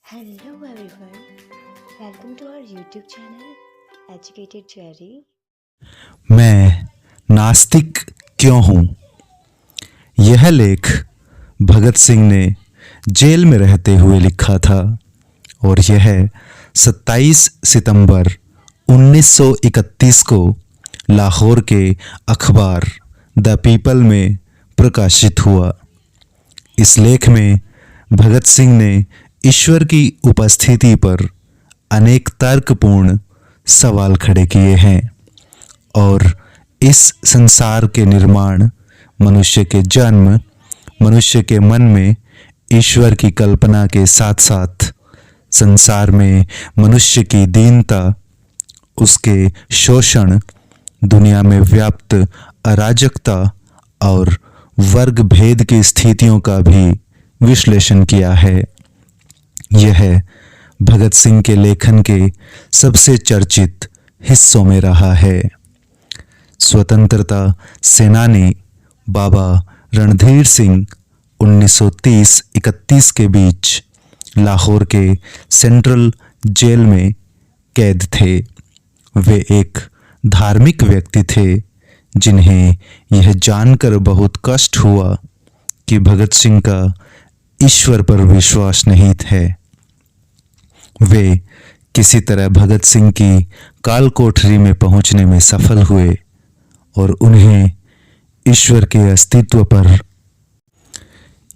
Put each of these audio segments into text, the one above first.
Hello everyone, welcome to our YouTube channel Educated Cherry. मैं नास्तिक क्यों हूँ? यह लेख भगत सिंह ने जेल में रहते हुए लिखा था और यह 27 सितंबर 1931 को लाहौर के अखबार द पीपल में प्रकाशित हुआ। इस लेख में भगत सिंह ने ईश्वर की उपस्थिति पर अनेक तर्कपूर्ण सवाल खड़े किए हैं और इस संसार के निर्माण, मनुष्य के जन्म, मनुष्य के मन में ईश्वर की कल्पना के साथ साथ संसार में मनुष्य की दीनता, उसके शोषण, दुनिया में व्याप्त अराजकता और वर्ग भेद की स्थितियों का भी विश्लेषण किया है। यह भगत सिंह के लेखन के सबसे चर्चित हिस्सों में रहा है। स्वतंत्रता सेनानी बाबा रणधीर सिंह 1930-31 के बीच लाहौर के सेंट्रल जेल में कैद थे। वे एक धार्मिक व्यक्ति थे जिन्हें यह जानकर बहुत कष्ट हुआ कि भगत सिंह का ईश्वर पर विश्वास नहीं है। वे किसी तरह भगत सिंह की काल कोठरी में पहुंचने में सफल हुए और उन्हें ईश्वर के अस्तित्व पर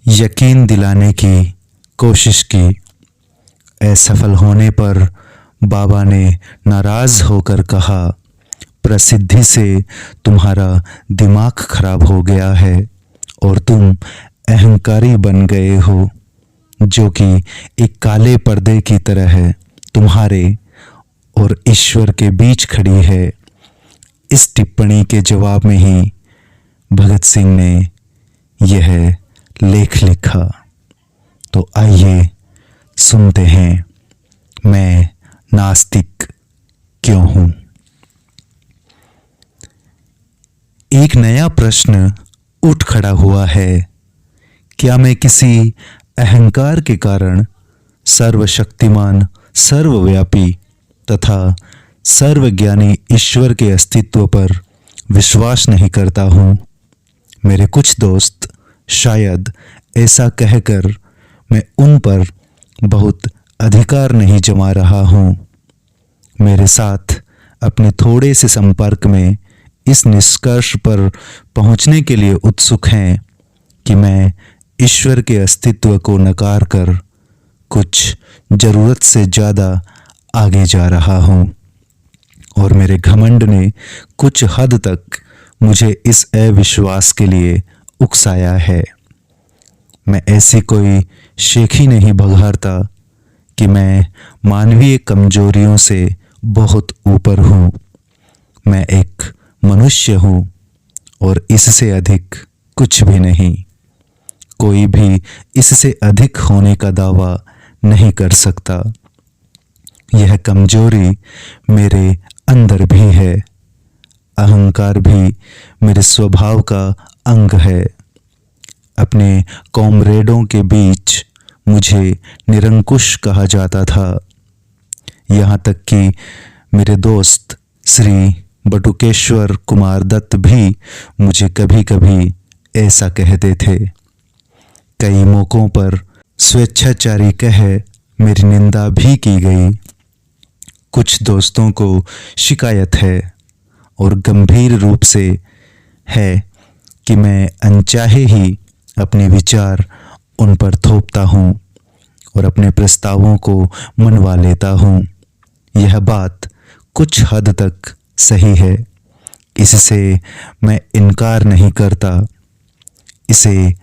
यकीन दिलाने की कोशिश की। असफल होने पर बाबा ने नाराज होकर कहा, प्रसिद्धि से तुम्हारा दिमाग खराब हो गया है और तुम अहंकारी बन गए हो, जो कि एक काले पर्दे की तरह है, तुम्हारे और ईश्वर के बीच खड़ी है। इस टिप्पणी के जवाब में ही भगत सिंह ने यह लेख लिखा। तो आइए सुनते हैं, मैं नास्तिक क्यों हूं। एक नया प्रश्न उठ खड़ा हुआ है। क्या मैं किसी अहंकार के कारण सर्वशक्तिमान, सर्वव्यापी तथा सर्वज्ञानी ईश्वर के अस्तित्व पर विश्वास नहीं करता हूँ? मेरे कुछ दोस्त शायद ऐसा कहकर मैं उन पर बहुत अधिकार नहीं जमा रहा हूँ। मेरे साथ अपने थोड़े से संपर्क में इस निष्कर्ष पर पहुँचने के लिए उत्सुक हैं कि मैं ईश्वर के अस्तित्व को नकार कर कुछ जरूरत से ज़्यादा आगे जा रहा हूँ और मेरे घमंड ने कुछ हद तक मुझे इस अविश्वास के लिए उकसाया है। मैं ऐसी कोई शेखी नहीं बघारता कि मैं मानवीय कमजोरियों से बहुत ऊपर हूँ। मैं एक मनुष्य हूँ और इससे अधिक कुछ भी नहीं। कोई भी इससे अधिक होने का दावा नहीं कर सकता। यह कमजोरी मेरे अंदर भी है। अहंकार भी मेरे स्वभाव का अंग है। अपने कॉमरेडों के बीच मुझे निरंकुश कहा जाता था। यहाँ तक कि मेरे दोस्त श्री बटुकेश्वर कुमार दत्त भी मुझे कभी कभी ऐसा कहते थे। कई मौकों पर स्वेच्छाचारी कह मेरी निंदा भी की गई। कुछ दोस्तों को शिकायत है और गंभीर रूप से है कि मैं अनचाहे ही अपने विचार उन पर थोपता हूँ और अपने प्रस्तावों को मनवा लेता हूँ। यह बात कुछ हद तक सही है, इससे मैं इनकार नहीं करता। इसे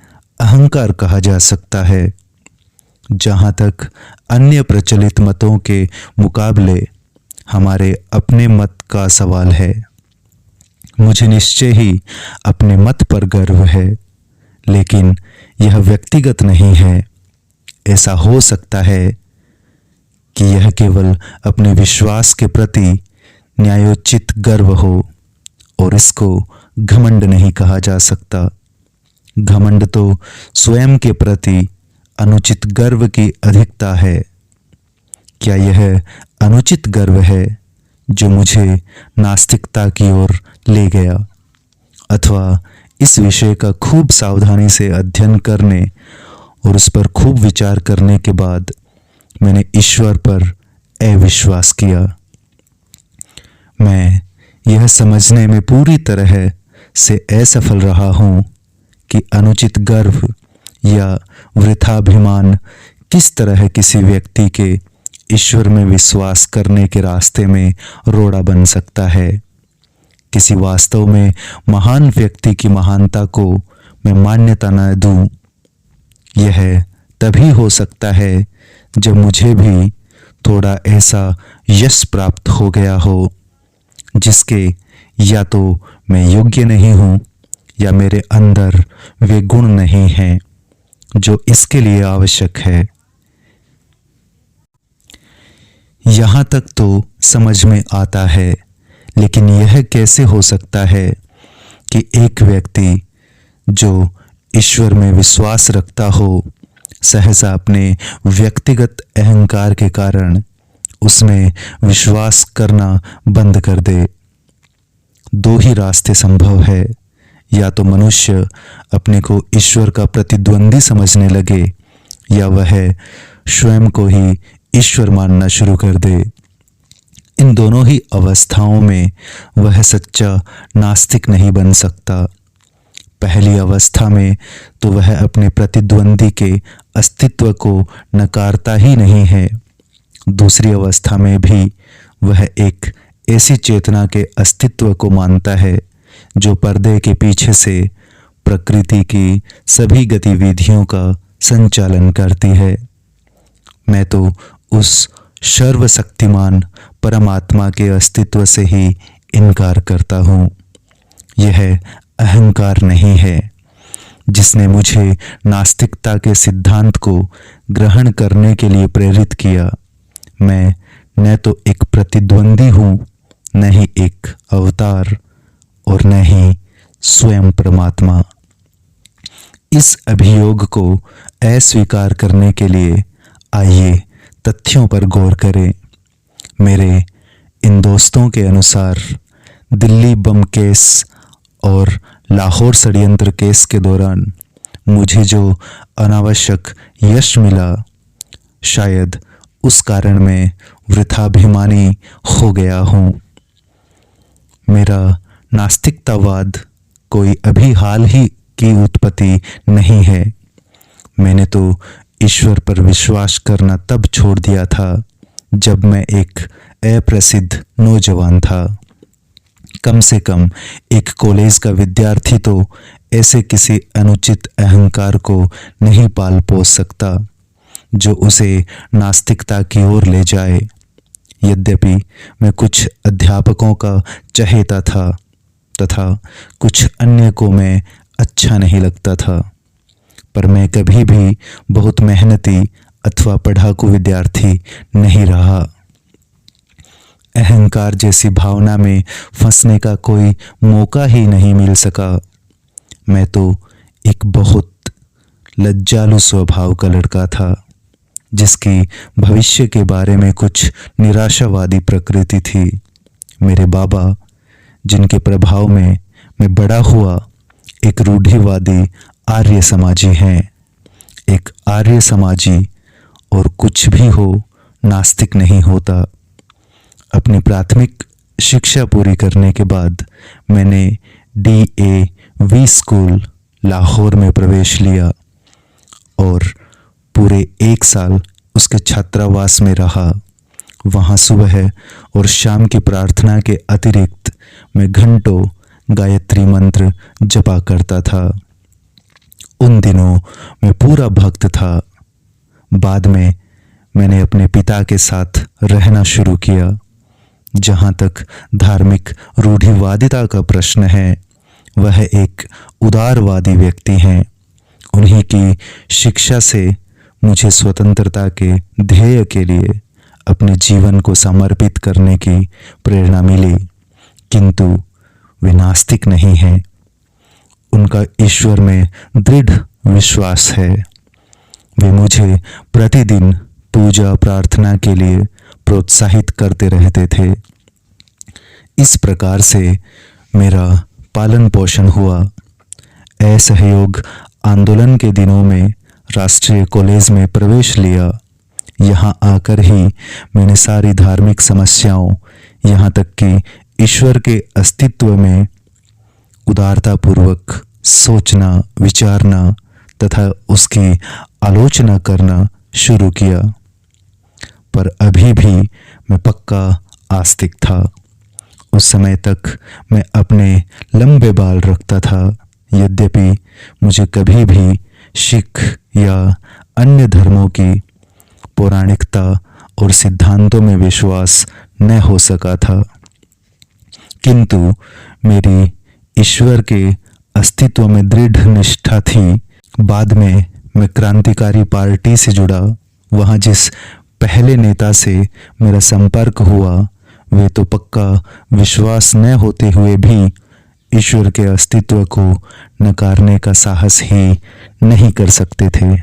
अहंकार कहा जा सकता है। जहाँ तक अन्य प्रचलित मतों के मुकाबले हमारे अपने मत का सवाल है, मुझे निश्चय ही अपने मत पर गर्व है, लेकिन यह व्यक्तिगत नहीं है। ऐसा हो सकता है कि यह केवल अपने विश्वास के प्रति न्यायोचित गर्व हो और इसको घमंड नहीं कहा जा सकता। घमंड तो स्वयं के प्रति अनुचित गर्व की अधिकता है। क्या यह अनुचित गर्व है जो मुझे नास्तिकता की ओर ले गया, अथवा इस विषय का खूब सावधानी से अध्ययन करने और उस पर खूब विचार करने के बाद मैंने ईश्वर पर अविश्वास किया। मैं यह समझने में पूरी तरह से असफल रहा हूं कि अनुचित गर्व या वृथाभिमान किस तरह किसी व्यक्ति के ईश्वर में विश्वास करने के रास्ते में रोड़ा बन सकता है। किसी वास्तव में महान व्यक्ति की महानता को मैं मान्यता न दूं, यह तभी हो सकता है जब मुझे भी थोड़ा ऐसा यश प्राप्त हो गया हो जिसके या तो मैं योग्य नहीं हूं या मेरे अंदर वे गुण नहीं हैं जो इसके लिए आवश्यक है। यहां तक तो समझ में आता है, लेकिन यह कैसे हो सकता है कि एक व्यक्ति जो ईश्वर में विश्वास रखता हो सहसा अपने व्यक्तिगत अहंकार के कारण उसमें विश्वास करना बंद कर दे। दो ही रास्ते संभव है, या तो मनुष्य अपने को ईश्वर का प्रतिद्वंदी समझने लगे या वह स्वयं को ही ईश्वर मानना शुरू कर दे। इन दोनों ही अवस्थाओं में वह सच्चा नास्तिक नहीं बन सकता। पहली अवस्था में तो वह अपने प्रतिद्वंदी के अस्तित्व को नकारता ही नहीं है। दूसरी अवस्था में भी वह एक ऐसी चेतना के अस्तित्व को मानता है जो पर्दे के पीछे से प्रकृति की सभी गतिविधियों का संचालन करती है। मैं तो उस सर्वशक्तिमान परमात्मा के अस्तित्व से ही इनकार करता हूँ। यह अहंकार नहीं है जिसने मुझे नास्तिकता के सिद्धांत को ग्रहण करने के लिए प्रेरित किया। मैं न तो एक प्रतिद्वंदी हूँ, न ही एक अवतार, और न ही स्वयं परमात्मा। इस अभियोग को अस्वीकार करने के लिए आइए तथ्यों पर गौर करें। मेरे इन दोस्तों के अनुसार दिल्ली बम केस और लाहौर षड्यंत्र केस के दौरान मुझे जो अनावश्यक यश मिला, शायद उस कारण मैं वृथाभिमानी हो गया हूँ। मेरा नास्तिकतावाद कोई अभी हाल ही की उत्पत्ति नहीं है। मैंने तो ईश्वर पर विश्वास करना तब छोड़ दिया था जब मैं एक अप्रसिद्ध नौजवान था। कम से कम एक कॉलेज का विद्यार्थी तो ऐसे किसी अनुचित अहंकार को नहीं पाल पोस सकता जो उसे नास्तिकता की ओर ले जाए। यद्यपि मैं कुछ अध्यापकों का चहेता था तथा कुछ अन्य को मैं अच्छा नहीं लगता था, पर मैं कभी भी बहुत मेहनती अथवा पढ़ाकू विद्यार्थी नहीं रहा। अहंकार जैसी भावना में फंसने का कोई मौका ही नहीं मिल सका। मैं तो एक बहुत लज्जालु स्वभाव का लड़का था जिसकी भविष्य के बारे में कुछ निराशावादी प्रकृति थी। मेरे बाबा, जिनके प्रभाव में मैं बड़ा हुआ, एक रूढ़िवादी आर्य समाजी हैं। एक आर्य समाजी और कुछ भी हो, नास्तिक नहीं होता। अपनी प्राथमिक शिक्षा पूरी करने के बाद मैंने DAV स्कूल लाहौर में प्रवेश लिया और पूरे 1 साल उसके छात्रावास में रहा। वहाँ सुबह और शाम की प्रार्थना के अतिरिक्त मैं घंटों गायत्री मंत्र जपा करता था। उन दिनों मैं पूरा भक्त था। बाद में मैंने अपने पिता के साथ रहना शुरू किया। जहाँ तक धार्मिक रूढ़िवादिता का प्रश्न है, वह एक उदारवादी व्यक्ति हैं। उन्हीं की शिक्षा से मुझे स्वतंत्रता के ध्येय के लिए अपने जीवन को समर्पित करने की प्रेरणा मिली, किंतु वे नास्तिक नहीं हैं। उनका ईश्वर में दृढ़ विश्वास है। वे मुझे प्रतिदिन पूजा प्रार्थना के लिए प्रोत्साहित करते रहते थे। इस प्रकार से मेरा पालन पोषण हुआ। असहयोग आंदोलन के दिनों में राष्ट्रीय कॉलेज में प्रवेश लिया। यहाँ आकर ही मैंने सारी धार्मिक समस्याओं, यहाँ तक कि ईश्वर के अस्तित्व में उदारतापूर्वक सोचना, विचारना तथा उसकी आलोचना करना शुरू किया। पर अभी भी मैं पक्का आस्तिक था। उस समय तक मैं अपने लंबे बाल रखता था। यद्यपि मुझे कभी भी सिख या अन्य धर्मों की पौराणिकता और सिद्धांतों में विश्वास न हो सका था, किंतु मेरी ईश्वर के अस्तित्व में दृढ़ निष्ठा थी। बाद में मैं क्रांतिकारी पार्टी से जुड़ा। वहाँ जिस पहले नेता से मेरा संपर्क हुआ, वे तो पक्का विश्वास न होते हुए भी ईश्वर के अस्तित्व को नकारने का साहस ही नहीं कर सकते थे।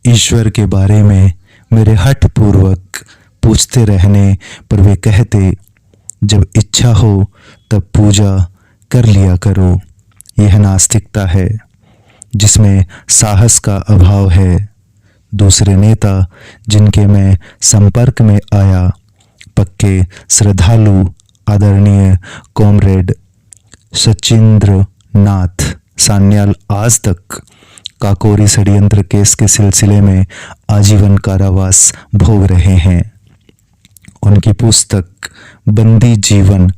ईश्वर के बारे में मेरे हठ पूर्वक पूछते रहने पर वे कहते, जब इच्छा हो तब पूजा कर लिया करो। यह नास्तिकता है जिसमें साहस का अभाव है। दूसरे नेता जिनके मैं संपर्क में आया, पक्के श्रद्धालु आदरणीय कॉमरेड सचिंद्र नाथ सान्याल आज तक काकोरी षड्यंत्र केस के सिलसिले में आजीवन कारावास भोग रहे हैं। उनकी पुस्तक बंदी जीवन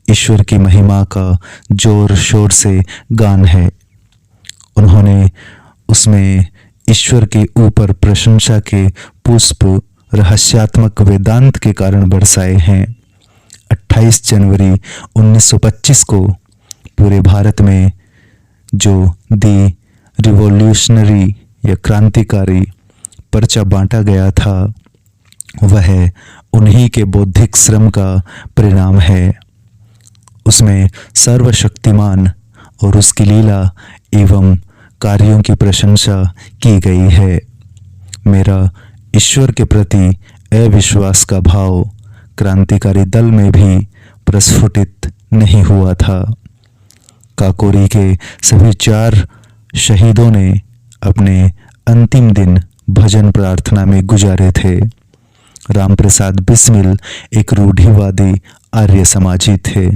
ईश्वर की महिमा का जोर शोर से गान है। उन्होंने उसमें ईश्वर के ऊपर प्रशंसा के पुष्प रहस्यात्मक वेदांत के कारण बरसाए हैं। 28 जनवरी 1925 को पूरे भारत में जो दी रिवॉल्यूशनरी या क्रांतिकारी पर्चा बांटा गया था, वह उन्हीं के बौद्धिक श्रम का परिणाम है। उसमें सर्वशक्तिमान और उसकी लीला एवं कार्यों की प्रशंसा की गई है। मेरा ईश्वर के प्रति अविश्वास का भाव क्रांतिकारी दल में भी प्रस्फुटित नहीं हुआ था। काकोरी के सभी 4 शहीदों ने अपने अंतिम दिन भजन प्रार्थना में गुजारे थे। रामप्रसाद बिस्मिल एक रूढ़िवादी आर्य समाजी थे।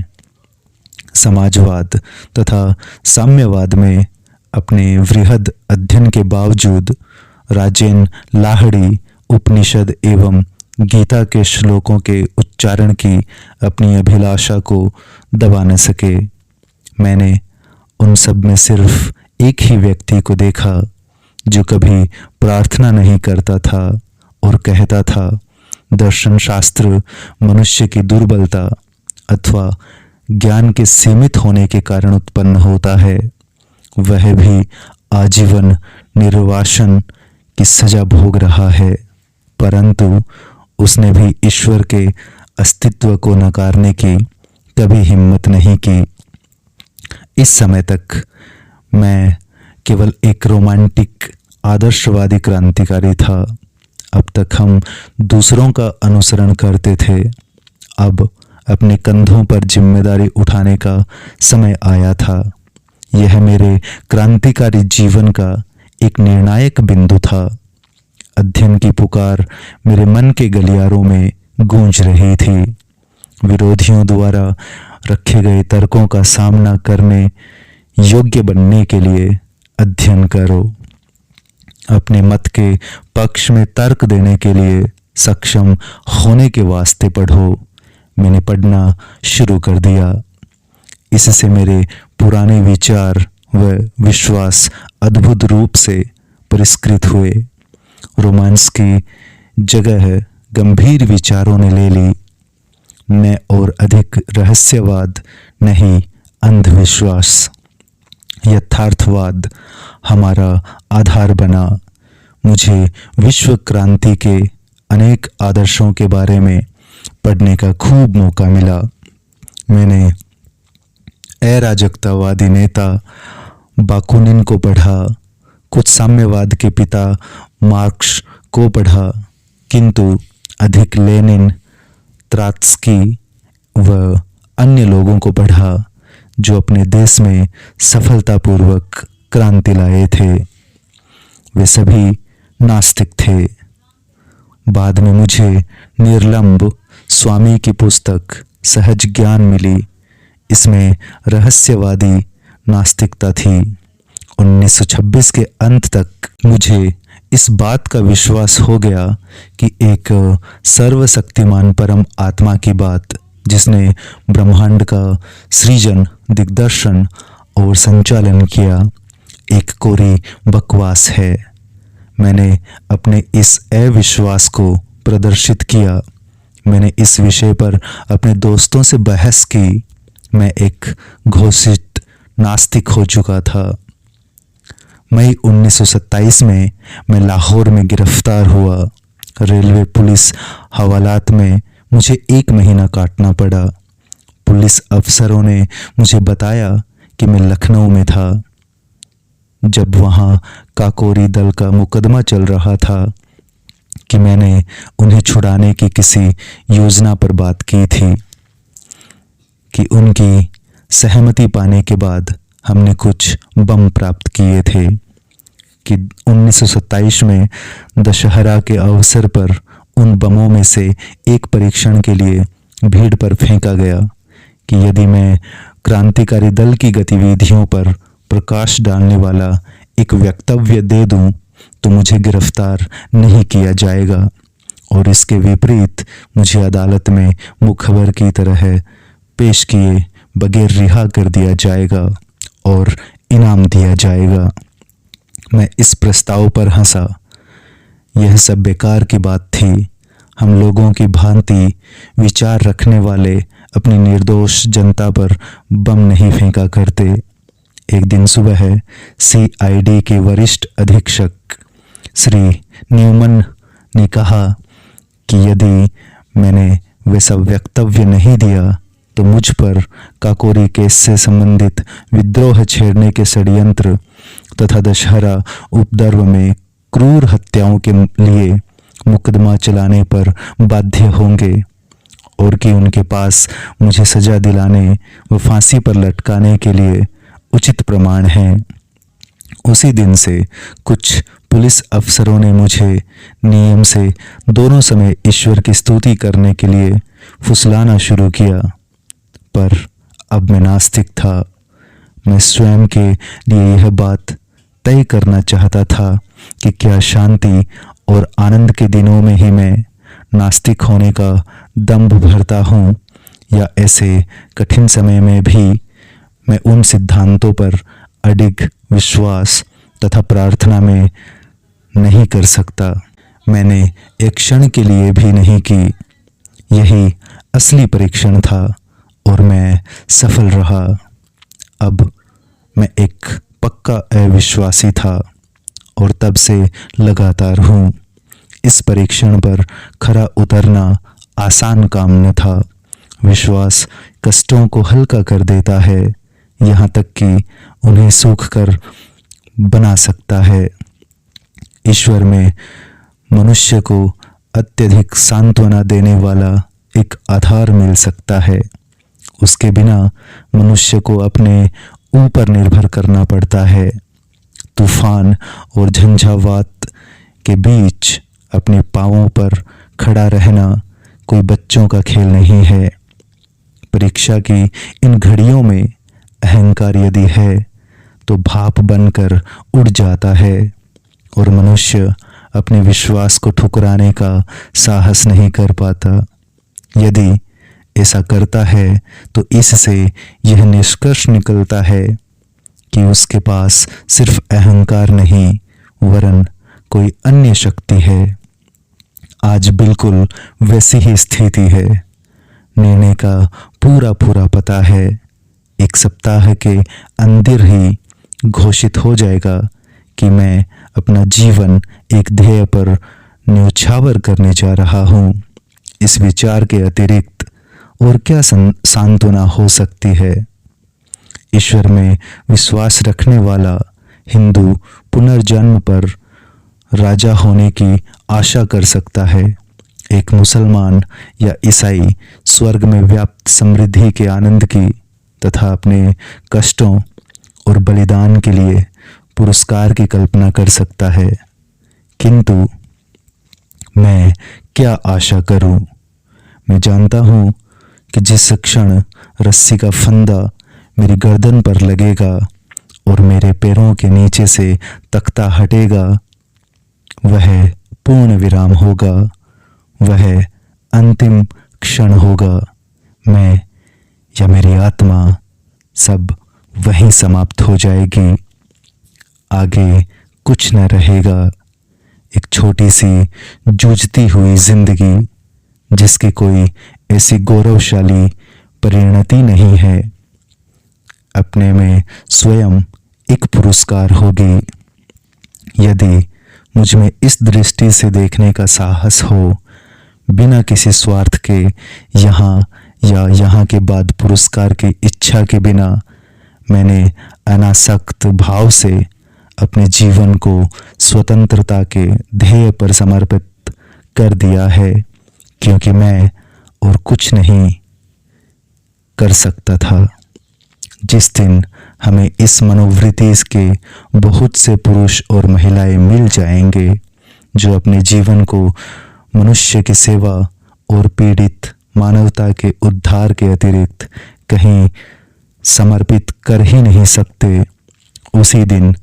समाजवाद तथा साम्यवाद में अपने वृहद अध्ययन के बावजूद राजेन लाहिड़ी उपनिषद एवं गीता के श्लोकों के उच्चारण की अपनी अभिलाषा को दबा न सके। मैंने उन सब में सिर्फ एक ही व्यक्ति को देखा जो कभी प्रार्थना नहीं करता था और कहता था, दर्शन शास्त्र मनुष्य की दुर्बलता अथवा ज्ञान के सीमित होने के कारण उत्पन्न होता है। वह भी आजीवन निर्वासन की सजा भोग रहा है, परंतु उसने भी ईश्वर के अस्तित्व को नकारने की कभी हिम्मत नहीं की। इस समय तक मैं केवल एक रोमांटिक आदर्शवादी क्रांतिकारी था। अब तक हम दूसरों का अनुसरण करते थे। अब अपने कंधों पर जिम्मेदारी उठाने का समय आया था। यह मेरे क्रांतिकारी जीवन का एक निर्णायक बिंदु था। अध्ययन की पुकार मेरे मन के गलियारों में गूंज रही थी। विरोधियों द्वारा रखे गए तर्कों का सामना करने योग्य बनने के लिए अध्ययन करो। अपने मत के पक्ष में तर्क देने के लिए सक्षम होने के वास्ते पढ़ो। मैंने पढ़ना शुरू कर दिया। इससे मेरे पुराने विचार व विश्वास अद्भुत रूप से परिष्कृत हुए। रोमांस की जगह गंभीर विचारों ने ले ली। न और अधिक रहस्यवाद, नहीं अंधविश्वास, यथार्थवाद हमारा आधार बना। मुझे विश्व क्रांति के अनेक आदर्शों के बारे में पढ़ने का खूब मौका मिला। मैंने अराजकतावादी नेता बाकुनिन को पढ़ा, कुछ साम्यवाद के पिता मार्क्स को पढ़ा, किंतु अधिक लेनिन, त्रोत्स्की व अन्य लोगों को पढ़ा जो अपने देश में सफलतापूर्वक क्रांति लाए थे। वे सभी नास्तिक थे। बाद में मुझे निर्लम्ब स्वामी की पुस्तक सहज ज्ञान मिली। इसमें रहस्यवादी नास्तिकता थी। 1926 के अंत तक मुझे इस बात का विश्वास हो गया कि एक सर्वशक्तिमान परम आत्मा की बात, जिसने ब्रह्मांड का सृजन, दिग्दर्शन और संचालन किया, एक कोरी बकवास है। मैंने अपने इस अविश्वास को प्रदर्शित किया। मैंने इस विषय पर अपने दोस्तों से बहस की। मैं एक घोषित नास्तिक हो चुका था। मई 1927 में मैं लाहौर में गिरफ्तार हुआ। रेलवे पुलिस हवालात में मुझे 1 महीना काटना पड़ा। पुलिस अफसरों ने मुझे बताया कि मैं लखनऊ में था। जब वहाँ काकोरी दल का मुकदमा चल रहा था कि मैंने उन्हें छुड़ाने की किसी योजना पर बात की थी कि उनकी सहमति पाने के बाद हमने कुछ बम प्राप्त किए थे कि 1927 में दशहरा के अवसर पर उन बमों में से एक परीक्षण के लिए भीड़ पर फेंका गया कि यदि मैं क्रांतिकारी दल की गतिविधियों पर प्रकाश डालने वाला एक वक्तव्य दे दूं तो मुझे गिरफ्तार नहीं किया जाएगा और इसके विपरीत मुझे अदालत में मुखबर की तरह पेश किए बगैर रिहा कर दिया जाएगा और इनाम दिया जाएगा। मैं इस प्रस्ताव पर हंसा। यह सब बेकार की बात थी। हम लोगों की भांति विचार रखने वाले अपनी निर्दोष जनता पर बम नहीं फेंका करते। एक दिन सुबह CID के वरिष्ठ अधीक्षक श्री न्यूमन ने कहा कि यदि मैंने वैसा वक्तव्य नहीं दिया तो मुझ पर काकोरी केस से संबंधित विद्रोह छेड़ने के षड्यंत्र तथा दशहरा उपद्रव में क्रूर हत्याओं के लिए मुकदमा चलाने पर बाध्य होंगे और कि उनके पास मुझे सजा दिलाने व फांसी पर लटकाने के लिए उचित प्रमाण हैं। उसी दिन से कुछ पुलिस अफसरों ने मुझे नियम से दोनों समय ईश्वर की स्तुति करने के लिए फुसलाना शुरू किया। पर अब मैं नास्तिक था। मैं स्वयं के लिए यह बात तय करना चाहता था कि क्या शांति और आनंद के दिनों में ही मैं नास्तिक होने का दंभ भरता हूँ या ऐसे कठिन समय में भी मैं उन सिद्धांतों पर अडिग विश्वास तथा प्रार्थना में नहीं कर सकता। मैंने एक क्षण के लिए भी नहीं की। यही असली परीक्षण था और मैं सफल रहा। अब मैं एक पक्का अविश्वासी था और तब से लगातार हूँ। इस परीक्षण पर खरा उतरना आसान काम न था। विश्वास कष्टों को हल्का कर देता है, यहाँ तक कि उन्हें सूख कर बना सकता है। ईश्वर में मनुष्य को अत्यधिक सांत्वना देने वाला एक आधार मिल सकता है। उसके बिना मनुष्य को अपने ऊपर निर्भर करना पड़ता है। तूफान और झंझावात के बीच अपने पांवों पर खड़ा रहना कोई बच्चों का खेल नहीं है। परीक्षा की इन घड़ियों में अहंकार यदि है तो भाप बनकर उड़ जाता है और मनुष्य अपने विश्वास को ठुकराने का साहस नहीं कर पाता। यदि ऐसा करता है तो इससे यह निष्कर्ष निकलता है कि उसके पास सिर्फ अहंकार नहीं वरन कोई अन्य शक्ति है। आज बिल्कुल वैसी ही स्थिति है। निर्णय का पूरा पता है। 1 सप्ताह के अंदर ही घोषित हो जाएगा कि मैं अपना जीवन एक ध्येय पर न्यौछावर करने जा रहा हूँ। इस विचार के अतिरिक्त और क्या सांत्वना हो सकती है। ईश्वर में विश्वास रखने वाला हिंदू पुनर्जन्म पर राजा होने की आशा कर सकता है। एक मुसलमान या ईसाई स्वर्ग में व्याप्त समृद्धि के आनंद की तथा अपने कष्टों और बलिदान के लिए पुरस्कार की कल्पना कर सकता है, किंतु मैं क्या आशा करूं? मैं जानता हूं कि जिस क्षण रस्सी का फंदा मेरी गर्दन पर लगेगा और मेरे पैरों के नीचे से तख्ता हटेगा, वह पूर्ण विराम होगा, वह अंतिम क्षण होगा। मैं या मेरी आत्मा सब वहीं समाप्त हो जाएगी, आगे कुछ न रहेगा। एक छोटी सी जूझती हुई जिंदगी जिसकी कोई ऐसी गौरवशाली परिणति नहीं है, अपने में स्वयं एक पुरस्कार होगी। यदि मुझ में इस दृष्टि से देखने का साहस हो, बिना किसी स्वार्थ के यहाँ या यहाँ के बाद पुरस्कार की इच्छा के बिना मैंने अनासक्त भाव से अपने जीवन को स्वतंत्रता के ध्येय पर समर्पित कर दिया है, क्योंकि मैं और कुछ नहीं कर सकता था। जिस दिन हमें इस मनोवृत्ति के बहुत से पुरुष और महिलाएं मिल जाएंगे जो अपने जीवन को मनुष्य की सेवा और पीड़ित मानवता के उद्धार के अतिरिक्त कहीं समर्पित कर ही नहीं सकते, उसी दिन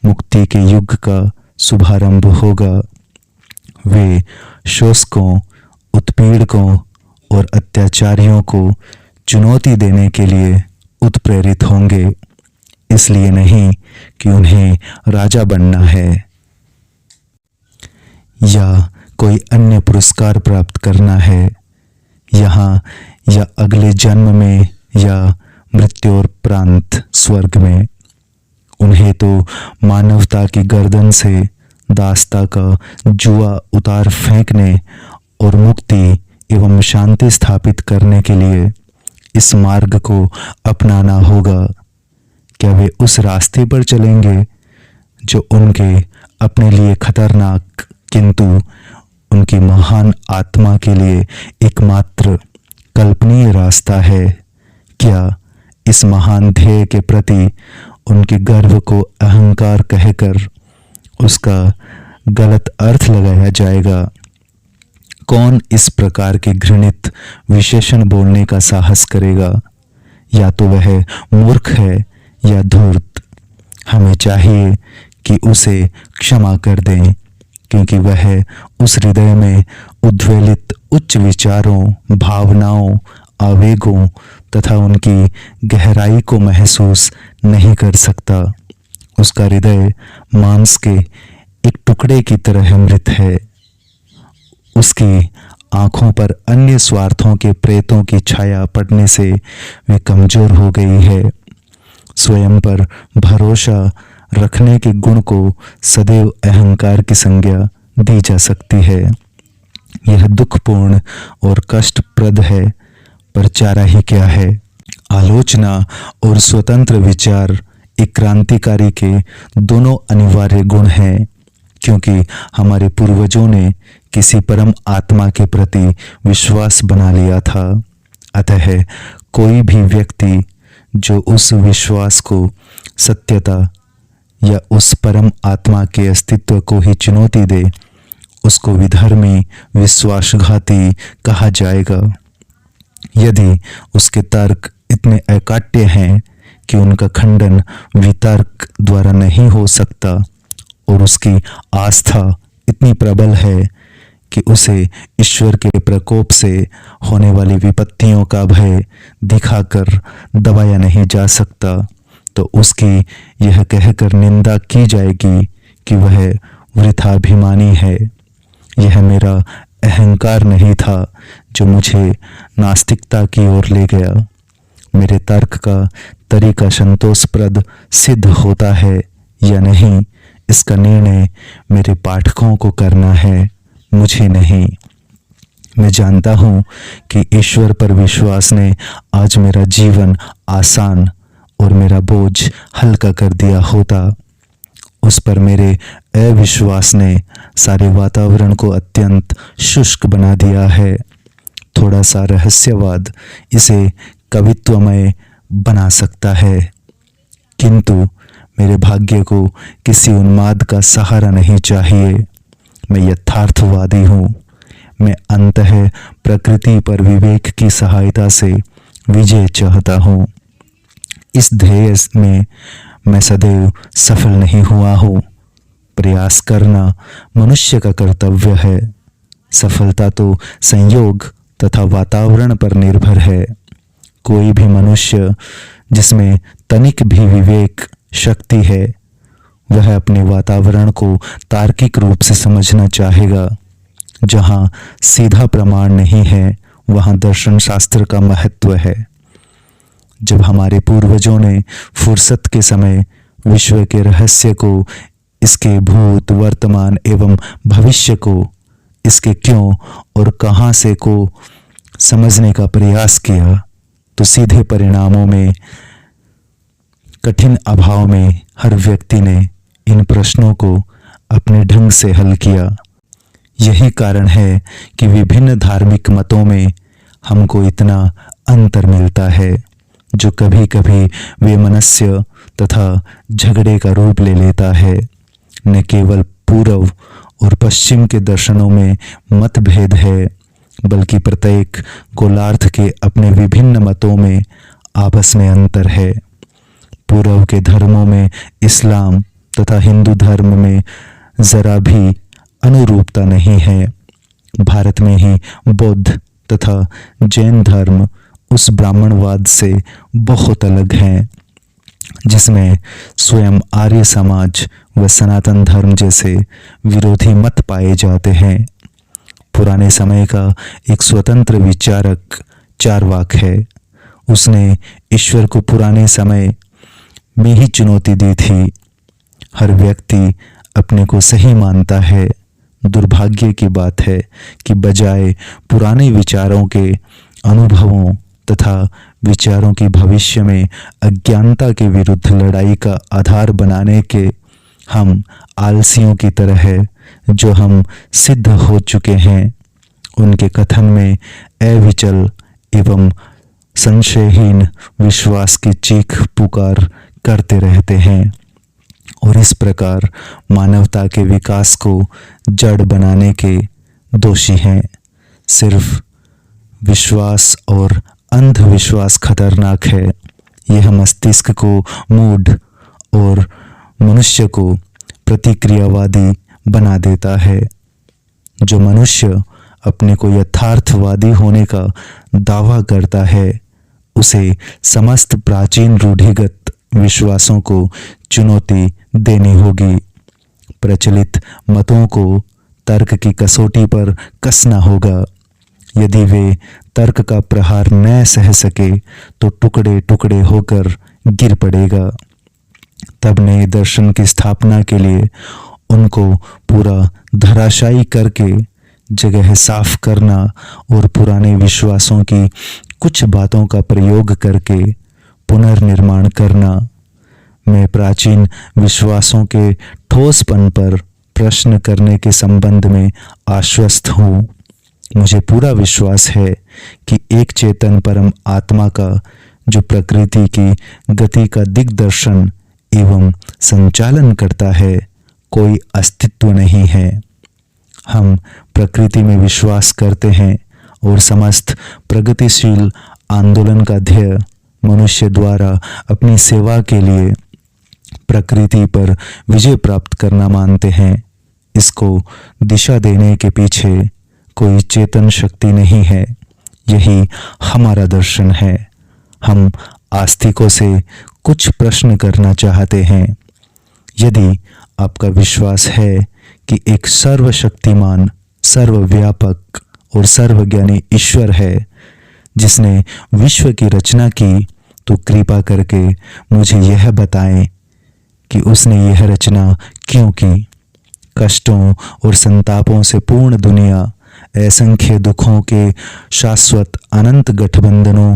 मुक्ति के युग का शुभारंभ होगा। वे शोषकों, उत्पीड़कों और अत्याचारियों को चुनौती देने के लिए उत्प्रेरित होंगे, इसलिए नहीं कि उन्हें राजा बनना है या कोई अन्य पुरस्कार प्राप्त करना है, यहाँ या अगले जन्म में या मृत्योपरांत स्वर्ग में। उन्हें तो मानवता की गर्दन से दास्ता का जुआ उतार फेंकने और मुक्ति एवं शांति स्थापित करने के लिए इस मार्ग को अपनाना होगा। क्या वे उस रास्ते पर चलेंगे जो उनके अपने लिए खतरनाक किंतु उनकी महान आत्मा के लिए एकमात्र कल्पनीय रास्ता है? क्या इस महान ध्येय के प्रति उनके गर्व को अहंकार कहकर उसका गलत अर्थ लगाया जाएगा? कौन इस प्रकार के घृणित विशेषण बोलने का साहस करेगा? या तो वह मूर्ख है या धूर्त। हमें चाहिए कि उसे क्षमा कर दें, क्योंकि वह उस हृदय में उद्वेलित उच्च विचारों, भावनाओं, आवेगों तथा उनकी गहराई को महसूस नहीं कर सकता। उसका हृदय मांस के एक टुकड़े की तरह मृत है। उसकी आंखों पर अन्य स्वार्थों के प्रेतों की छाया पड़ने से वे कमजोर हो गई है। स्वयं पर भरोसा रखने के गुण को सदैव अहंकार की संज्ञा दी जा सकती है। यह दुखपूर्ण और कष्टप्रद है, पर चारा ही क्या है? आलोचना और स्वतंत्र विचार एक क्रांतिकारी के दोनों अनिवार्य गुण हैं, क्योंकि हमारे पूर्वजों ने किसी परम आत्मा के प्रति विश्वास बना लिया था। अतः कोई भी व्यक्ति जो उस विश्वास को सत्यता या उस परम आत्मा के अस्तित्व को ही चुनौती दे, उसको विधर्मी, विश्वासघाती कहा जाएगा। यदि उसके तर्क इतने अकाट्य हैं कि उनका खंडन वितर्क द्वारा नहीं हो सकता और उसकी आस्था इतनी प्रबल है कि उसे ईश्वर के प्रकोप से होने वाली विपत्तियों का भय दिखाकर दबाया नहीं जा सकता, तो उसकी यह कहकर निंदा की जाएगी कि वह वृथाभिमानी है। यह मेरा अहंकार नहीं था जो मुझे नास्तिकता की ओर ले गया। मेरे तर्क का तरीका संतोषप्रद सिद्ध होता है या नहीं, इसका निर्णय मेरे पाठकों को करना है, मुझे नहीं। मैं जानता हूं कि ईश्वर पर विश्वास ने आज मेरा जीवन आसान और मेरा बोझ हल्का कर दिया होता। उस पर मेरे अविश्वास ने सारे वातावरण को अत्यंत शुष्क बना दिया है। थोड़ा सा रहस्यवाद इसे कवित्वमय बना सकता है, किंतु मेरे भाग्य को किसी उन्माद का सहारा नहीं चाहिए। मैं यथार्थवादी हूँ। मैं अंततः प्रकृति पर विवेक की सहायता से विजय चाहता हूँ। इस ध्येय में मैं सदैव सफल नहीं हुआ हूँ। प्रयास करना मनुष्य का कर्तव्य है। सफलता तो संयोग तथा वातावरण पर निर्भर है। कोई भी मनुष्य जिसमें तनिक भी विवेक शक्ति है, वह अपने वातावरण को तार्किक रूप से समझना चाहेगा। जहाँ सीधा प्रमाण नहीं है, वहाँ दर्शन शास्त्र का महत्व है। जब हमारे पूर्वजों ने फुर्सत के समय विश्व के रहस्य को, इसके भूत, वर्तमान एवं भविष्य को, इसके क्यों और कहाँ से को समझने का प्रयास किया, तो सीधे परिणामों में, कठिन अभाव में हर व्यक्ति ने इन प्रश्नों को अपने ढंग से हल किया। यही कारण है कि विभिन्न धार्मिक मतों में हमको इतना अंतर मिलता है, जो कभी कभी वैमनस्य तथा झगड़े का रूप ले लेता है। न केवल पूर्व और पश्चिम के दर्शनों में मतभेद है, बल्कि प्रत्येक गोलार्ध के अपने विभिन्न मतों में आपस में अंतर है। पूर्व के धर्मों में इस्लाम तथा हिंदू धर्म में जरा भी अनुरूपता नहीं है। भारत में ही बौद्ध तथा जैन धर्म उस ब्राह्मणवाद से बहुत अलग हैं, जिसमें स्वयं आर्य समाज व सनातन धर्म जैसे विरोधी मत पाए जाते हैं। पुराने समय का एक स्वतंत्र विचारक चार्वाक है। उसने ईश्वर को पुराने समय में ही चुनौती दी थी। हर व्यक्ति अपने को सही मानता है। दुर्भाग्य की बात है कि बजाय पुराने विचारों के अनुभवों तथा विचारों की भविष्य में अज्ञानता के विरुद्ध लड़ाई का आधार बनाने के, हम आलसियों की तरह है, जो हम सिद्ध हो चुके हैं, उनके कथन में अविचल एवं संशयहीन विश्वास की चीख पुकार करते रहते हैं और इस प्रकार मानवता के विकास को जड़ बनाने के दोषी हैं। सिर्फ विश्वास और अंधविश्वास खतरनाक है। यह मस्तिष्क को मूढ़ और मनुष्य को प्रतिक्रियावादी बना देता है। जो मनुष्य अपने को यथार्थवादी होने का दावा करता है, उसे समस्त प्राचीन रूढ़िगत विश्वासों को चुनौती देनी होगी। प्रचलित मतों को तर्क की कसौटी पर कसना होगा। यदि वे तर्क का प्रहार न सह सके तो टुकड़े टुकड़े होकर गिर पड़ेगा। तब नए दर्शन की स्थापना के लिए उनको पूरा धराशायी करके जगह साफ करना और पुराने विश्वासों की कुछ बातों का प्रयोग करके पुनर्निर्माण करना। मैं प्राचीन विश्वासों के ठोसपन पर प्रश्न करने के संबंध में आश्वस्त हूँ। मुझे पूरा विश्वास है कि एक चेतन परम आत्मा का, जो प्रकृति की गति का दिग्दर्शन एवं संचालन करता है, कोई अस्तित्व नहीं है। हम प्रकृति में विश्वास करते हैं और समस्त प्रगतिशील आंदोलन का ध्येय मनुष्य द्वारा अपनी सेवा के लिए प्रकृति पर विजय प्राप्त करना मानते हैं। इसको दिशा देने के पीछे कोई चेतन शक्ति नहीं है। यही हमारा दर्शन है। हम आस्तिकों से कुछ प्रश्न करना चाहते हैं। यदि आपका विश्वास है कि एक सर्वशक्तिमान, सर्वव्यापक और सर्वज्ञानी ईश्वर है जिसने विश्व की रचना की, तो कृपा करके मुझे यह बताएं कि उसने यह रचना क्यों की। कष्टों और संतापों से पूर्ण दुनिया, असंख्य दुखों के शाश्वत अनंत गठबंधनों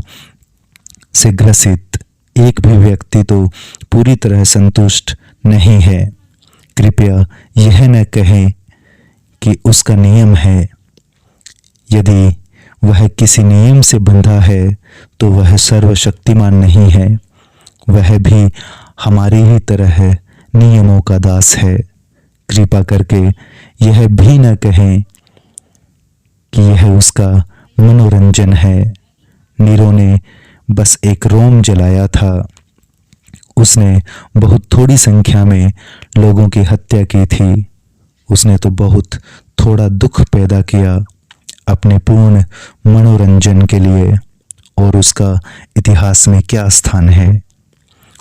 से ग्रसित एक भी व्यक्ति तो पूरी तरह संतुष्ट नहीं है। कृपया यह न कहें कि उसका नियम है। यदि वह किसी नियम से बंधा है तो वह सर्वशक्तिमान नहीं है, वह भी हमारी ही तरह नियमों का दास है। कृपा करके यह भी न कहें कि यह उसका मनोरंजन है। नीरो ने बस एक रोम जलाया था। उसने बहुत थोड़ी संख्या में लोगों की हत्या की थी। उसने तो बहुत थोड़ा दुख पैदा किया अपने पूर्ण मनोरंजन के लिए। और उसका इतिहास में क्या स्थान है?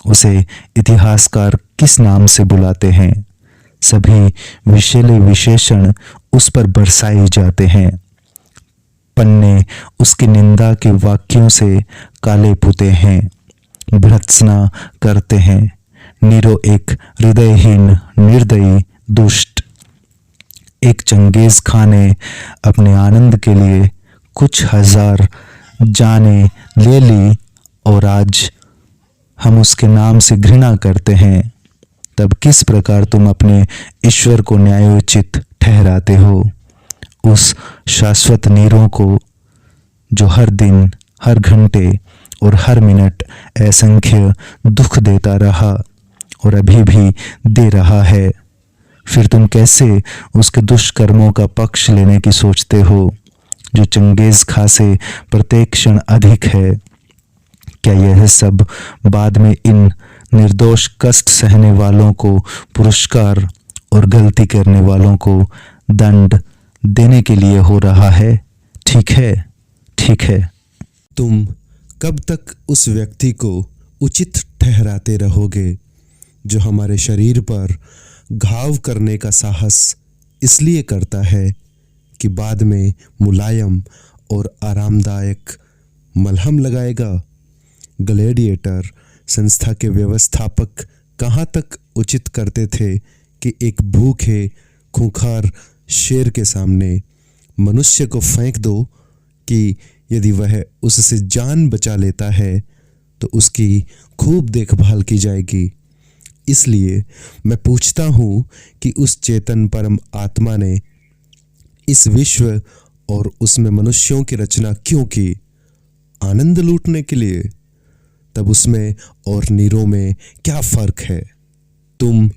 उसे इतिहासकार किस नाम से बुलाते हैं? सभी विषैले विशेषण उस पर बरसाए जाते हैं। पन्ने उसकी निंदा के वाक्यों से काले पुते हैं, भर्त्सना करते हैं। नीरो एक हृदयहीन, निर्दयी, दुष्ट, एक चंगेज खां ने अपने आनंद के लिए कुछ हजार जानें ले ली और आज हम उसके नाम से घृणा करते हैं। तब किस प्रकार तुम अपने ईश्वर को न्यायोचित ठहराते हो? उस शाश्वत नीरो को जो हर दिन, हर घंटे और हर मिनट असंख्य दुख देता रहा और अभी भी दे रहा है। फिर तुम कैसे उसके दुष्कर्मों का पक्ष लेने की सोचते हो, जो चंगेज खां से प्रत्येक क्षण अधिक है? क्या यह सब बाद में इन निर्दोष कष्ट सहने वालों को पुरस्कार और गलती करने वालों को दंड देने के लिए हो रहा है? ठीक है, ठीक है। तुम कब तक उस व्यक्ति को उचित ठहराते रहोगे जो हमारे शरीर पर घाव करने का साहस इसलिए करता है कि बाद में मुलायम और आरामदायक मलहम लगाएगा? ग्लैडिएटर संस्था के व्यवस्थापक कहाँ तक उचित करते थे कि एक भूखे खूंखार शेर के सामने मनुष्य को फेंक दो कि यदि वह उससे जान बचा लेता है तो उसकी खूब देखभाल की जाएगी। इसलिए मैं पूछता हूँ कि उस चेतन परम आत्मा ने इस विश्व और उसमें मनुष्यों की रचना क्यों की? आनंद लूटने के लिए? तब उसमें और नीरो में क्या फर्क है? तुम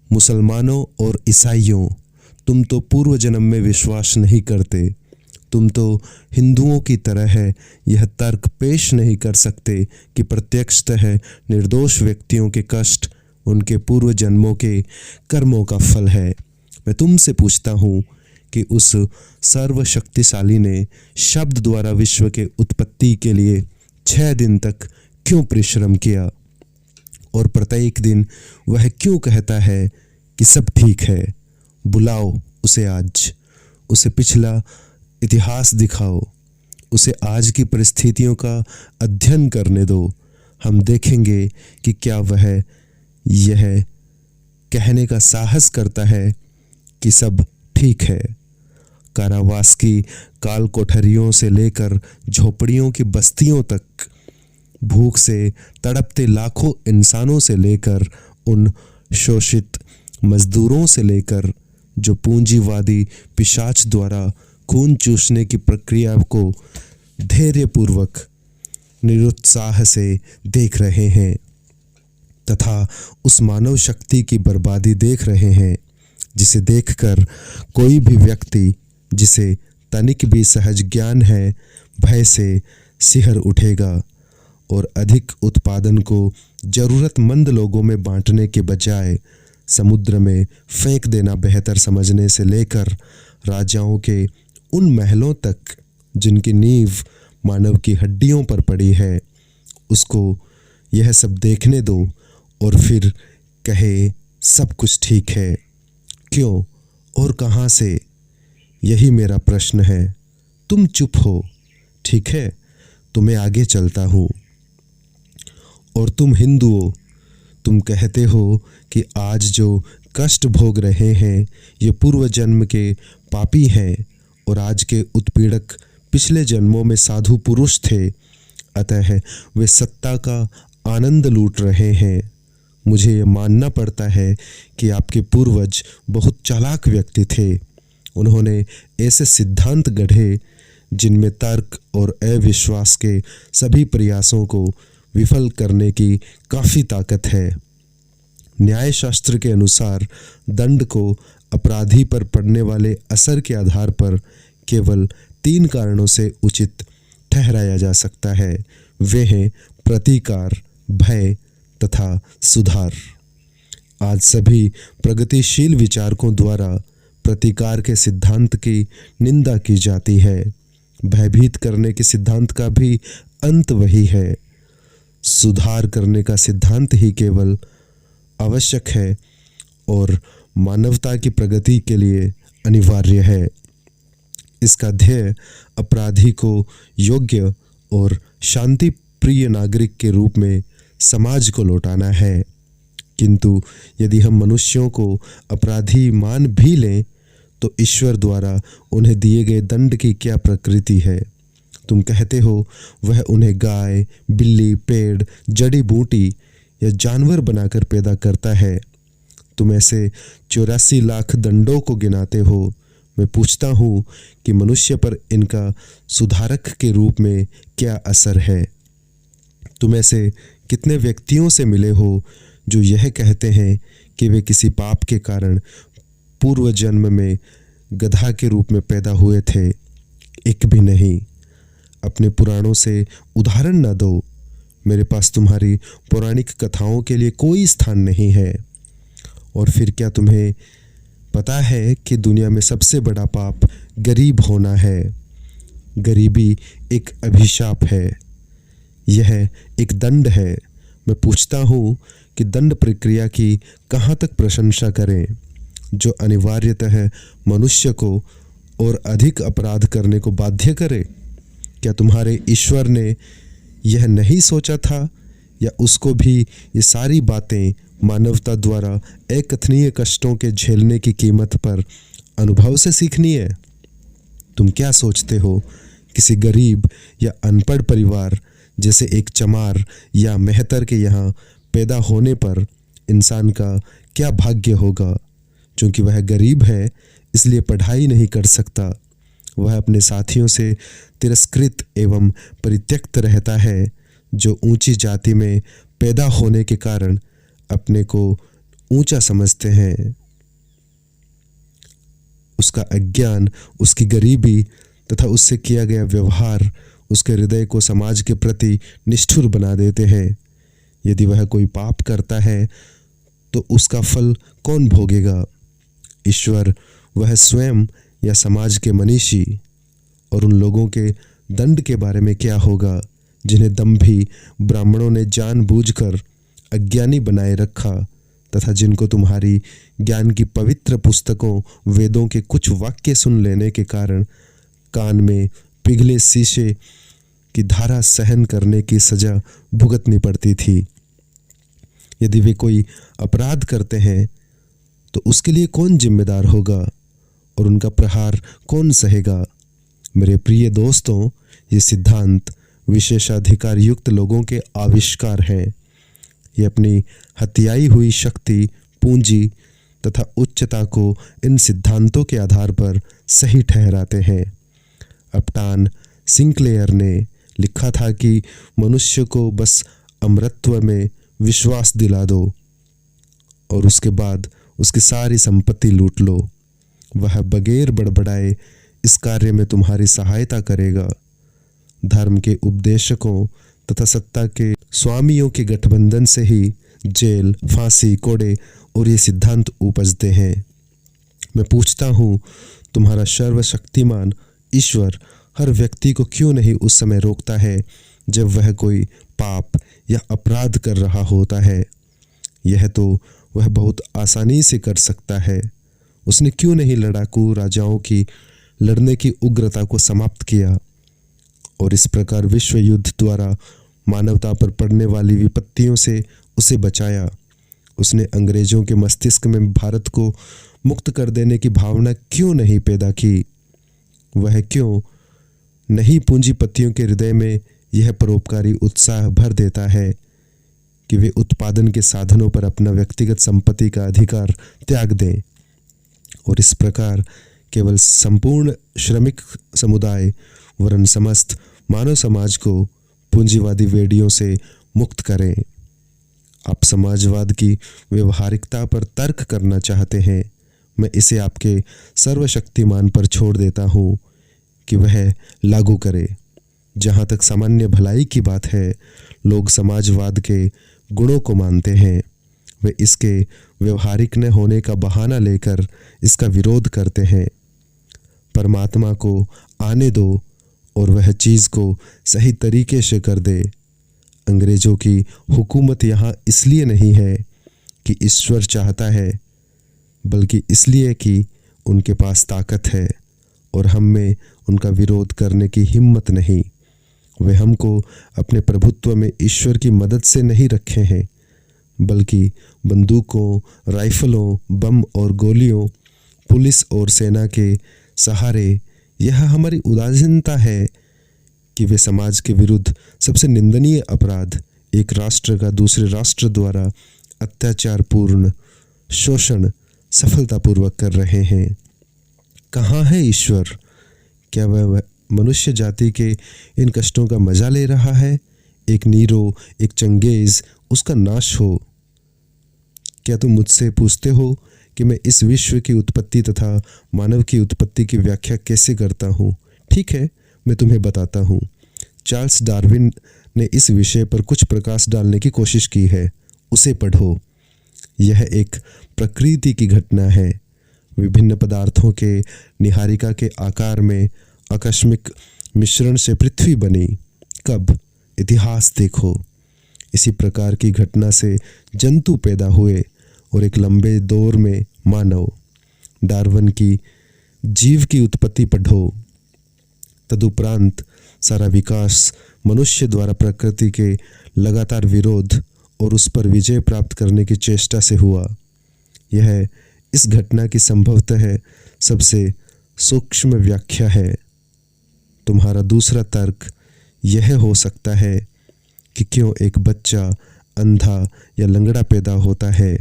मुसलमानों और ईसाइयों, तुम तो पूर्व जन्म में विश्वास नहीं करते। तुम तो हिंदुओं की तरह यह तर्क पेश नहीं कर सकते कि प्रत्यक्षतः निर्दोष व्यक्तियों के कष्ट उनके पूर्व जन्मों के कर्मों का फल है। मैं तुमसे पूछता हूँ कि उस सर्वशक्तिशाली ने शब्द द्वारा विश्व के उत्पत्ति के लिए 6 दिन तक क्यों परिश्रम किया? और प्रत्येक दिन वह क्यों कहता है कि सब ठीक है? बुलाओ उसे आज, उसे पिछला इतिहास दिखाओ, उसे आज की परिस्थितियों का अध्ययन करने दो। हम देखेंगे कि क्या वह यह कहने का साहस करता है कि सब ठीक है। कारावास की काल कोठरियों से लेकर झोपड़ियों की बस्तियों तक, भूख से तड़पते लाखों इंसानों से लेकर उन शोषित मजदूरों से लेकर जो पूंजीवादी पिशाच द्वारा खून चूसने की प्रक्रिया को धैर्यपूर्वक निरुत्साह से देख रहे हैं तथा उस मानव शक्ति की बर्बादी देख रहे हैं जिसे देखकर कोई भी व्यक्ति जिसे तनिक भी सहज ज्ञान है भय से सिहर उठेगा और अधिक उत्पादन को जरूरतमंद लोगों में बांटने के बजाय समुद्र में फेंक देना बेहतर समझने से लेकर राजाओं के उन महलों तक जिनकी नींव मानव की हड्डियों पर पड़ी है, उसको यह सब देखने दो और फिर कहे सब कुछ ठीक है। क्यों और कहाँ से? यही मेरा प्रश्न है। तुम चुप हो, ठीक है, तो मैं आगे चलता हूँ। और तुम हिंदुओं, तुम कहते हो कि आज जो कष्ट भोग रहे हैं ये पूर्व जन्म के पापी हैं और आज के उत्पीड़क पिछले जन्मों में साधु पुरुष थे, अतः वे सत्ता का आनंद लूट रहे हैं। मुझे ये मानना पड़ता है कि आपके पूर्वज बहुत चालाक व्यक्ति थे। उन्होंने ऐसे सिद्धांत गढ़े जिनमें तर्क और अविश्वास के सभी प्रयासों को विफल करने की काफ़ी ताकत है। न्याय शास्त्र के अनुसार दंड को अपराधी पर पड़ने वाले असर के आधार पर केवल 3 कारणों से उचित ठहराया जा सकता है। वे हैं प्रतिकार, भय तथा सुधार। आज सभी प्रगतिशील विचारकों द्वारा प्रतिकार के सिद्धांत की निंदा की जाती है। भयभीत करने के सिद्धांत का भी अंत वही है। सुधार करने का सिद्धांत ही केवल आवश्यक है और मानवता की प्रगति के लिए अनिवार्य है। इसका ध्येय अपराधी को योग्य और शांति प्रिय नागरिक के रूप में समाज को लौटाना है। किंतु यदि हम मनुष्यों को अपराधी मान भी लें तो ईश्वर द्वारा उन्हें दिए गए दंड की क्या प्रकृति है? तुम कहते हो वह उन्हें गाय, बिल्ली, पेड़, जड़ी बूटी या जानवर बनाकर पैदा करता है। तुम ऐसे 84 लाख दंडों को गिनाते हो। मैं पूछता हूँ कि मनुष्य पर इनका सुधारक के रूप में क्या असर है? तुम ऐसे कितने व्यक्तियों से मिले हो जो यह कहते हैं कि वे किसी पाप के कारण पूर्व जन्म में गधा के रूप में पैदा हुए थे? एक भी नहीं। अपने पुराणों से उदाहरण न दो। मेरे पास तुम्हारी पौराणिक कथाओं के लिए कोई स्थान नहीं है। और फिर क्या तुम्हें पता है कि दुनिया में सबसे बड़ा पाप गरीब होना है? गरीबी एक अभिशाप है। यह एक दंड है। मैं पूछता हूँ कि दंड प्रक्रिया की कहाँ तक प्रशंसा करें, जो अनिवार्यतः मनुष्य को और अधिक अपराध करने को बाध्य करे? क्या तुम्हारे ईश्वर ने यह नहीं सोचा था, या उसको भी ये सारी बातें मानवता द्वारा अकथनीय कष्टों के झेलने की कीमत पर अनुभव से सीखनी है? तुम क्या सोचते हो, किसी गरीब या अनपढ़ परिवार जैसे एक चमार या मेहतर के यहाँ पैदा होने पर इंसान का क्या भाग्य होगा? चूँकि वह गरीब है इसलिए पढ़ाई नहीं कर सकता। वह अपने साथियों से तिरस्कृत एवं परित्यक्त रहता है, जो ऊंची जाति में पैदा होने के कारण अपने को ऊंचा समझते हैं। उसका अज्ञान, उसकी गरीबी तथा उससे किया गया व्यवहार उसके हृदय को समाज के प्रति निष्ठुर बना देते हैं। यदि वह कोई पाप करता है तो उसका फल कौन भोगेगा? ईश्वर, वह स्वयं, या समाज के मनीषी? और उन लोगों के दंड के बारे में क्या होगा जिन्हें दंभी ब्राह्मणों ने जानबूझकर अज्ञानी बनाए रखा तथा जिनको तुम्हारी ज्ञान की पवित्र पुस्तकों वेदों के कुछ वाक्य सुन लेने के कारण कान में पिघले शीशे की धारा सहन करने की सजा भुगतनी पड़ती थी? यदि वे कोई अपराध करते हैं तो उसके लिए कौन जिम्मेदार होगा और उनका प्रहार कौन सहेगा? मेरे प्रिय दोस्तों, ये सिद्धांत विशेषाधिकार युक्त लोगों के आविष्कार हैं। ये अपनी हथियाई हुई शक्ति, पूंजी तथा उच्चता को इन सिद्धांतों के आधार पर सही ठहराते हैं। अपटान सिंक्लेयर ने लिखा था कि मनुष्य को बस अमरत्व में विश्वास दिला दो और उसके बाद उसकी सारी संपत्ति लूट लो। वह बगैर बड़बड़ाए इस कार्य में तुम्हारी सहायता करेगा। धर्म के उपदेशकों तथा सत्ता के स्वामियों के गठबंधन से ही जेल, फांसी, कोड़े और ये सिद्धांत उपजते हैं। मैं पूछता हूँ, तुम्हारा सर्वशक्तिमान ईश्वर हर व्यक्ति को क्यों नहीं उस समय रोकता है जब वह कोई पाप या अपराध कर रहा होता है? यह तो वह बहुत आसानी से कर सकता है। उसने क्यों नहीं लड़ाकू राजाओं की लड़ने की उग्रता को समाप्त किया और इस प्रकार विश्व युद्ध द्वारा मानवता पर पड़ने वाली विपत्तियों से उसे बचाया? उसने अंग्रेजों के मस्तिष्क में भारत को मुक्त कर देने की भावना क्यों नहीं पैदा की? वह क्यों नहीं पूंजीपतियों के हृदय में यह परोपकारी उत्साह भर देता है कि वे उत्पादन के साधनों पर अपना व्यक्तिगत संपत्ति का अधिकार त्याग दें और इस प्रकार केवल संपूर्ण श्रमिक समुदाय वरन समस्त मानव समाज को पूंजीवादी वेड़ियों से मुक्त करें। आप समाजवाद की व्यवहारिकता पर तर्क करना चाहते हैं, मैं इसे आपके सर्वशक्तिमान पर छोड़ देता हूँ कि वह लागू करे। जहाँ तक सामान्य भलाई की बात है, लोग समाजवाद के गुणों को मानते हैं, वे इसके व्यवहारिक न होने का बहाना लेकर इसका विरोध करते हैं। परमात्मा को आने दो और वह चीज़ को सही तरीके से कर दे। अंग्रेजों की हुकूमत यहाँ इसलिए नहीं है कि ईश्वर चाहता है, बल्कि इसलिए कि उनके पास ताकत है और हम में उनका विरोध करने की हिम्मत नहीं। वे हमको अपने प्रभुत्व में ईश्वर की मदद से नहीं रखे हैं, बल्कि बंदूकों, राइफलों, बम और गोलियों, पुलिस और सेना के सहारे। यह हमारी उदासीनता है कि वे समाज के विरुद्ध सबसे निंदनीय अपराध, एक राष्ट्र का दूसरे राष्ट्र द्वारा अत्याचारपूर्ण शोषण सफलतापूर्वक कर रहे हैं। कहाँ है ईश्वर? क्या वह मनुष्य जाति के इन कष्टों का मजा ले रहा है? एक नीरो, एक चंगेज, उसका नाश हो। क्या तुम मुझसे पूछते हो कि मैं इस विश्व की उत्पत्ति तथा मानव की उत्पत्ति की व्याख्या कैसे करता हूँ? ठीक है, मैं तुम्हें बताता हूँ। चार्ल्स डार्विन ने इस विषय पर कुछ प्रकाश डालने की कोशिश की है, उसे पढ़ो। यह एक प्रकृति की घटना है। विभिन्न पदार्थों के निहारिका के आकार में आकस्मिक मिश्रण से पृथ्वी बनी। कब? इतिहास देखो। इसी प्रकार की घटना से जंतु पैदा हुए और एक लंबे दौर में मानव। डार्विन की जीव की उत्पत्ति पढ़ो। तदुपरांत सारा विकास मनुष्य द्वारा प्रकृति के लगातार विरोध और उस पर विजय प्राप्त करने की चेष्टा से हुआ। यह इस घटना की संभवतः सबसे सूक्ष्म व्याख्या है। तुम्हारा दूसरा तर्क यह हो सकता है कि क्यों एक बच्चा अंधा या लंगड़ा पैदा होता है?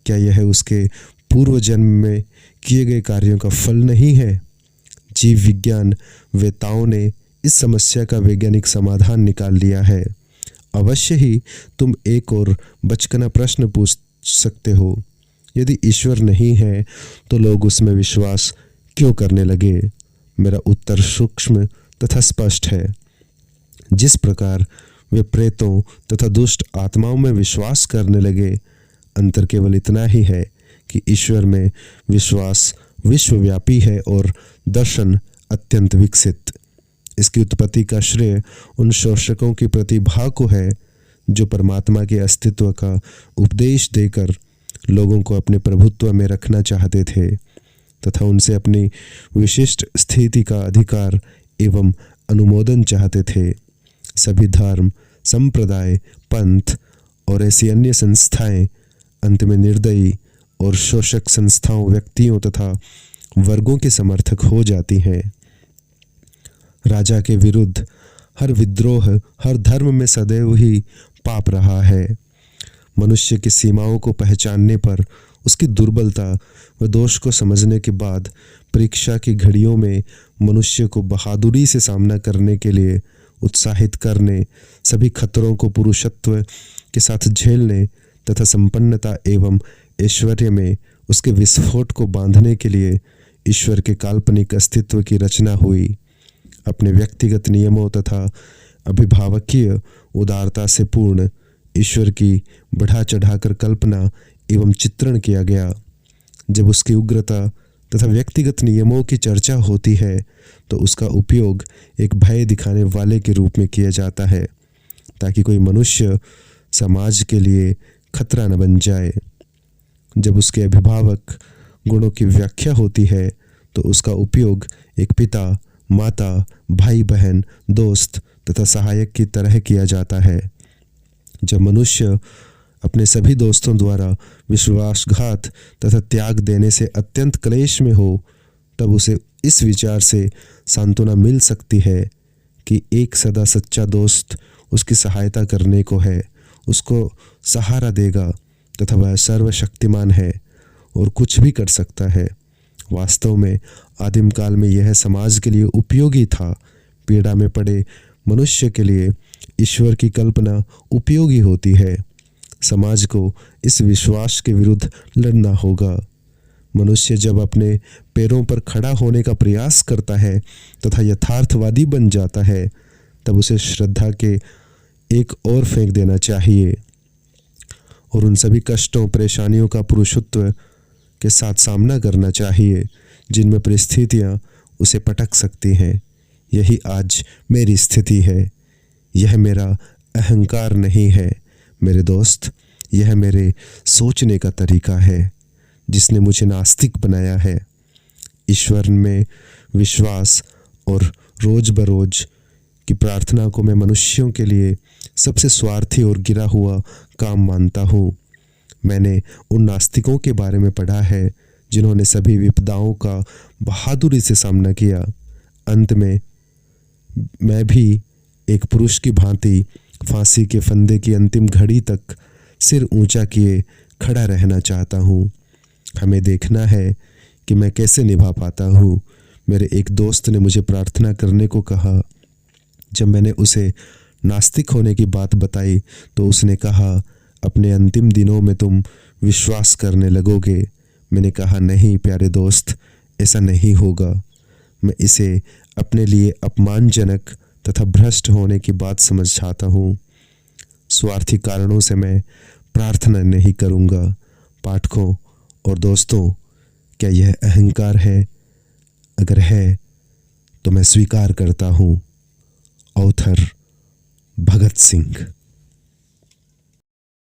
क्या यह उसके पूर्व जन्म में किए गए कार्यों का फल नहीं है? जीव विज्ञान वेताओं ने इस समस्या का वैज्ञानिक समाधान निकाल लिया है। अवश्य ही तुम एक और बचकाना प्रश्न पूछ सकते हो, यदि ईश्वर नहीं है तो लोग उसमें विश्वास क्यों करने लगे? मेरा उत्तर सूक्ष्म तथा स्पष्ट है। जिस प्रकार वे प्रेतों तथा दुष्ट आत्माओं में विश्वास करने लगे, अंतर केवल इतना ही है कि ईश्वर में विश्वास विश्वव्यापी है और दर्शन अत्यंत विकसित। इसकी उत्पत्ति का श्रेय उन शोषकों की प्रतिभा को है जो परमात्मा के अस्तित्व का उपदेश देकर लोगों को अपने प्रभुत्व में रखना चाहते थे तथा उनसे अपनी विशिष्ट स्थिति का अधिकार एवं अनुमोदन चाहते थे। सभी धर्म, संप्रदाय, पंथ और ऐसी अन्य संस्थाएं अंत में निर्दयी और शोषक संस्थाओं, व्यक्तियों तथा वर्गों के समर्थक हो जाती हैं। राजा के विरुद्ध हर विद्रोह हर धर्म में सदैव ही पाप रहा है। मनुष्य की सीमाओं को पहचानने पर, उसकी दुर्बलता व दोष को समझने के बाद परीक्षा की घड़ियों में मनुष्य को बहादुरी से सामना करने के लिए उत्साहित करने, सभी खतरों को पुरुषत्व के साथ झेलने तथा संपन्नता एवं ऐश्वर्य में उसके विस्फोट को बांधने के लिए ईश्वर के काल्पनिक अस्तित्व की रचना हुई। अपने व्यक्तिगत नियमों तथा अभिभावकीय उदारता से पूर्ण ईश्वर की बढ़ा चढ़ाकर कल्पना एवं चित्रण किया गया। जब उसकी उग्रता तथा व्यक्तिगत नियमों की चर्चा होती है तो उसका उपयोग एक भय दिखाने वाले के रूप में किया जाता है ताकि कोई मनुष्य समाज के लिए खतरा न बन जाए। जब उसके अभिभावक गुणों की व्याख्या होती है तो उसका उपयोग एक पिता, माता, भाई बहन, दोस्त तथा सहायक की तरह किया जाता है। जब मनुष्य अपने सभी दोस्तों द्वारा विश्वासघात तथा त्याग देने से अत्यंत क्लेश में हो, तब उसे इस विचार से सांत्वना मिल सकती है कि एक सदा सच्चा दोस्त उसकी सहायता करने को है उसको सहारा देगा तथा वह सर्वशक्तिमान है और कुछ भी कर सकता है। वास्तव में आदिम काल में यह समाज के लिए उपयोगी था। पीड़ा में पड़े मनुष्य के लिए ईश्वर की कल्पना उपयोगी होती है। समाज को इस विश्वास के विरुद्ध लड़ना होगा। मनुष्य जब अपने पैरों पर खड़ा होने का प्रयास करता है तथा यथार्थवादी बन जाता है, तब उसे श्रद्धा के एक ओर फेंक देना चाहिए और उन सभी कष्टों परेशानियों का पुरुषत्व के साथ सामना करना चाहिए जिनमें परिस्थितियां उसे पटक सकती हैं। यही आज मेरी स्थिति है। यह मेरा अहंकार नहीं है मेरे दोस्त, यह मेरे सोचने का तरीका है जिसने मुझे नास्तिक बनाया है। ईश्वर में विश्वास और रोज बरोज की प्रार्थना को मैं मनुष्यों के लिए सबसे स्वार्थी और गिरा हुआ काम मानता हूँ। मैंने उन नास्तिकों के बारे में पढ़ा है जिन्होंने सभी विपदाओं का बहादुरी से सामना किया। अंत में मैं भी एक पुरुष की भांति फांसी के फंदे की अंतिम घड़ी तक सिर ऊंचा किए खड़ा रहना चाहता हूँ। हमें देखना है कि मैं कैसे निभा पाता हूँ। मेरे एक दोस्त ने मुझे प्रार्थना करने को कहा। जब मैंने उसे नास्तिक होने की बात बताई तो उसने कहा, अपने अंतिम दिनों में तुम विश्वास करने लगोगे। मैंने कहा, नहीं प्यारे दोस्त, ऐसा नहीं होगा। मैं इसे अपने लिए अपमानजनक तथा भ्रष्ट होने की बात समझाता हूँ। स्वार्थी कारणों से मैं प्रार्थना नहीं करूँगा। पाठकों और दोस्तों, क्या यह अहंकार है? अगर है तो मैं स्वीकार करता हूँ। ऑथर भगत सिंह।